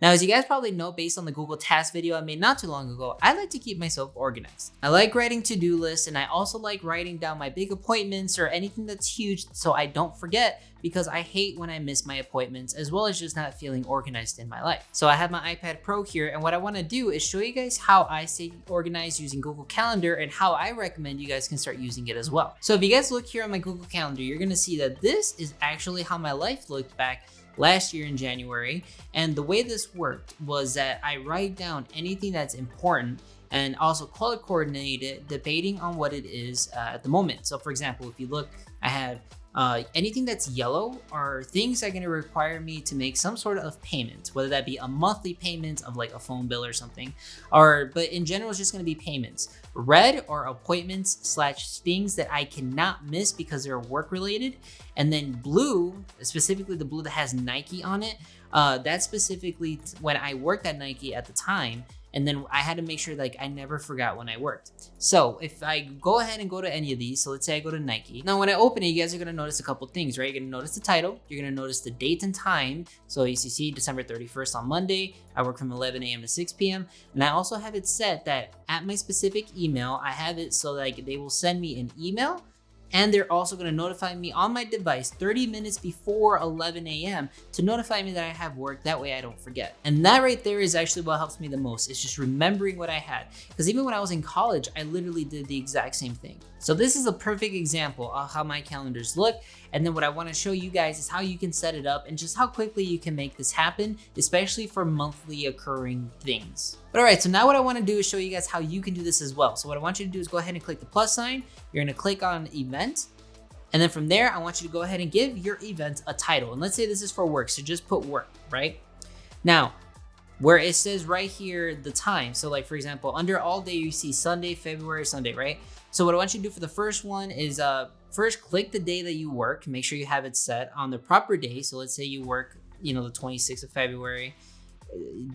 Now, as you guys probably know, based on the Google Task video I made not too long ago, I like to keep myself organized. I like writing to-do lists, and I also like writing down my big appointments or anything that's huge so I don't forget, because I hate when I miss my appointments, as well as just not feeling organized in my life. So I have my iPad Pro here, and what I want to do is show you guys how I stay organized using Google Calendar and how I recommend you guys can start using it as well. So if you guys look here on my Google Calendar, you're going to see that this is actually how my life looked back last year in January. And the way this worked was that I write down anything that's important and also color coordinate it depending on what it is at the moment. So for example, if you look, I have anything that's yellow are things that are going to require me to make some sort of payment, whether that be a monthly payment of like a phone bill or something, but in general, it's just going to be payments. Red are appointments / things that I cannot miss because they're work related. And then blue, specifically the blue that has Nike on it, that's specifically when I worked at Nike at the time. And then I had to make sure like I never forgot when I worked. So if I go ahead and go to any of these, so let's say I go to Nike. Now when I open it, you guys are gonna notice a couple things, right? You're gonna notice the title, you're gonna notice the date and time. So as you see, December 31st on Monday, I work from 11 a.m. to 6 p.m. And I also have it set that at my specific email, I have it so like they will send me an email, and they're also going to notify me on my device 30 minutes before 11 a.m. to notify me that I have work. That way I don't forget. And that right there is actually what helps me the most. It's just remembering what I had. Because even when I was in college, I literally did the exact same thing. So this is a perfect example of how my calendars look. And then what I want to show you guys is how you can set it up and just how quickly you can make this happen, especially for monthly occurring things. But all right, so now what I want to do is show you guys how you can do this as well. So what I want you to do is go ahead and click the plus sign. You're going to click on event. And then from there, I want you to go ahead and give your event a title. And let's say this is for work. So just put work, right? Now, where it says right here, the time. So like, for example, under all day, you see Sunday, February, Sunday, right? So what I want you to do for the first one is first click the day that you work. Make sure you have it set on the proper day. So let's say you work, the 26th of February.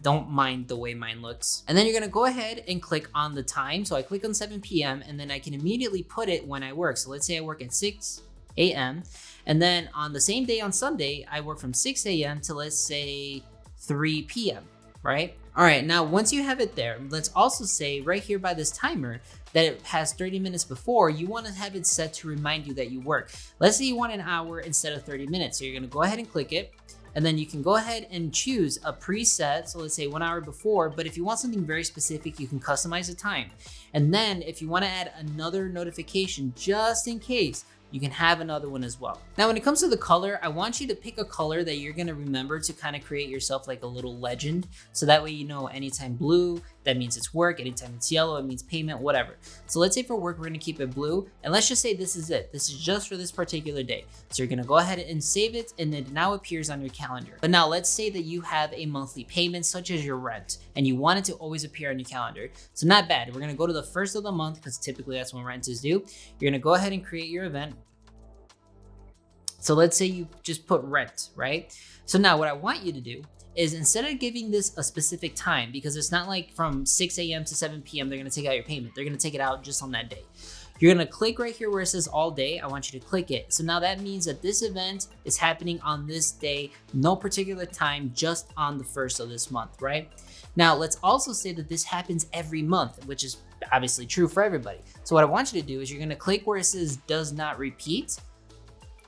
Don't mind the way mine looks. And then you're gonna go ahead and click on the time. So I click on 7 p.m. and then I can immediately put it when I work. So let's say I work at 6 a.m. And then on the same day on Sunday, I work from 6 a.m. to let's say 3 p.m., right? All right, now once you have it there, let's also say right here by this timer that it has 30 minutes before, you wanna have it set to remind you that you work. Let's say you want an hour instead of 30 minutes. So you're gonna go ahead and click it. And then you can go ahead and choose a preset. So let's say 1 hour before, but if you want something very specific, you can customize the time. And then if you want to add another notification, just in case, you can have another one as well. Now, when it comes to the color, I want you to pick a color that you're gonna remember to kind of create yourself like a little legend. So that way, anytime blue, that means it's work. Anytime it's yellow, it means payment, whatever. So let's say for work, we're gonna keep it blue. And let's just say this is it. This is just for this particular day. So you're gonna go ahead and save it, and it now appears on your calendar. But now let's say that you have a monthly payment, such as your rent, and you want it to always appear on your calendar. So not bad. We're gonna go to the first of the month, because typically that's when rent is due. You're gonna go ahead and create your event. So let's say you just put rent, right? So now what I want you to do is, instead of giving this a specific time, because it's not like from 6 a.m. to 7 p.m. they're gonna take out your payment. They're gonna take it out just on that day. You're gonna click right here where it says all day. I want you to click it. So now that means that this event is happening on this day, no particular time, just on the first of this month, right? Now let's also say that this happens every month, which is obviously true for everybody. So what I want you to do is you're gonna click where it says does not repeat.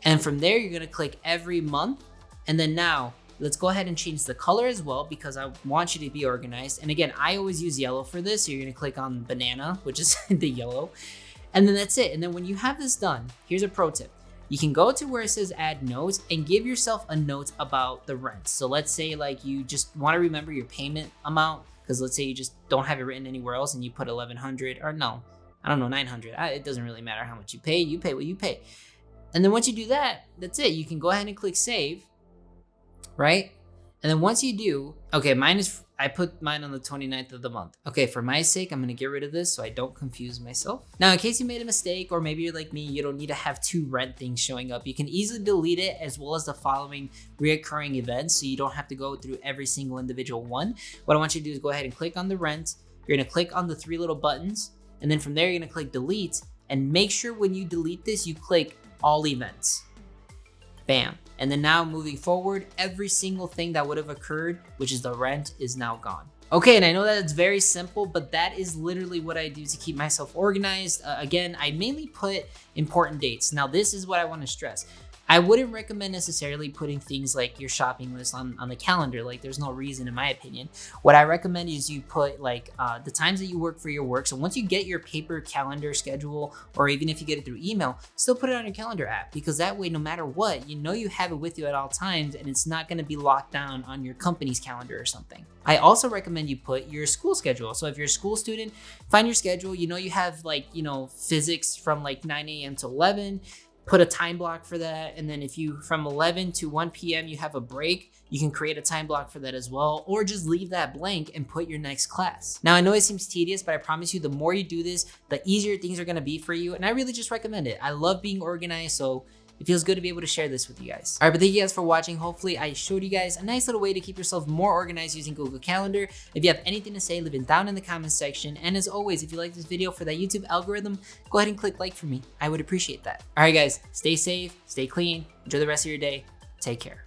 And from there, you're gonna click every month. And then now, let's go ahead and change the color as well, because I want you to be organized. And again, I always use yellow for this. So you're gonna click on banana, which is the yellow. And then that's it. And then when you have this done, here's a pro tip. You can go to where it says add notes and give yourself a note about the rent. So let's say like you just wanna remember your payment amount, because let's say you just don't have it written anywhere else and you put 1,100, or no, I don't know, 900. It doesn't really matter how much you pay what you pay. And then once you do that, that's it. You can go ahead and click save, right? And then once you do, okay, I put mine on the 29th of the month. Okay, for my sake, I'm gonna get rid of this so I don't confuse myself. Now, in case you made a mistake, or maybe you're like me, you don't need to have 2 rent things showing up. You can easily delete it, as well as the following reoccurring events, so you don't have to go through every single individual one. What I want you to do is go ahead and click on the rent. You're gonna click on the 3 little buttons, and then from there, you're gonna click delete, and make sure when you delete this, you click all events. Bam. And then now moving forward, every single thing that would have occurred, which is the rent, is now gone. Okay, and I know that it's very simple, but that is literally what I do to keep myself organized. Again, I mainly put important dates. Now, this is what I want to stress. I wouldn't recommend necessarily putting things like your shopping list on the calendar. Like, there's no reason, in my opinion. What I recommend is you put like the times that you work for your work. So once you get your paper calendar schedule, or even if you get it through email, still put it on your calendar app, because that way, no matter what, you know you have it with you at all times, and it's not going to be locked down on your company's calendar or something. I also recommend you put your school schedule. So if you're a school student, find your schedule. You know you have like, physics from like 9 a.m. to 11. Put a time block for that. And then if you, from 11 to 1 p.m. you have a break, you can create a time block for that as well, or just leave that blank and put your next class. Now, I know it seems tedious, but I promise you, the more you do this, the easier things are gonna be for you. And I really just recommend it. I love being organized, so it feels good to be able to share this with you guys. All right, but thank you guys for watching. Hopefully I showed you guys a nice little way to keep yourself more organized using Google Calendar. If you have anything to say, leave it down in the comments section. And as always, if you like this video for that YouTube algorithm, go ahead and click like for me. I would appreciate that. All right, guys, stay safe, stay clean, enjoy the rest of your day. Take care.